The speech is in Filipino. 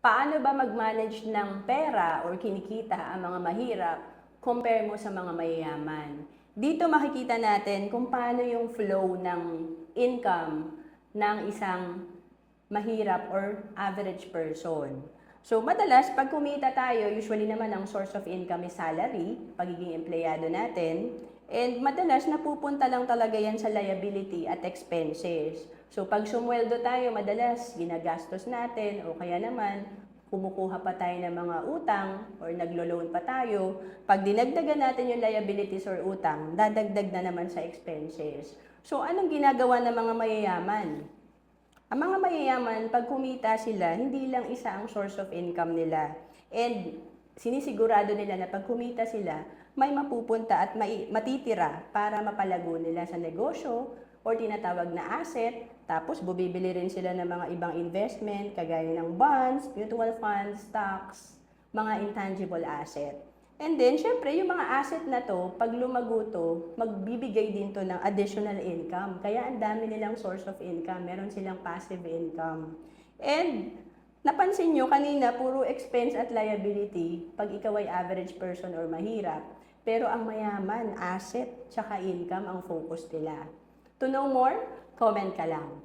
Paano ba mag-manage ng pera or kinikita ang mga mahirap compare mo sa mga mayayaman? Dito makikita natin kung paano yung flow ng income ng isang mahirap or average person. So, madalas, pag kumita tayo, usually naman ang source of income is salary, pagiging empleyado natin. And madalas, napupunta lang talaga yan sa liability at expenses. So, pag sumweldo tayo, madalas, ginagastos natin o kaya naman, kumukuha pa tayo ng mga utang or naglo-loan pa tayo. Pag dinagdagan natin yung liabilities or utang, dadagdag na naman sa expenses. So, anong ginagawa ng mga mayayaman? Ang mga mayayaman, pag kumita sila, hindi lang isa ang source of income nila. And sinisigurado nila na pag kumita sila, may mapupunta at matitira para mapalago nila sa negosyo or tinatawag na asset. Tapos bubibili rin sila ng mga ibang investment, kagaya ng bonds, mutual funds, stocks, mga intangible asset. And then, syempre, yung mga asset na to, pag lumago to, magbibigay din to ng additional income. Kaya ang dami nilang source of income. Meron silang passive income. And, napansin nyo kanina, puro expense at liability pag ikaw ay average person or mahirap. Pero ang mayaman, asset, tsaka income ang focus nila. To know more, comment ka lang.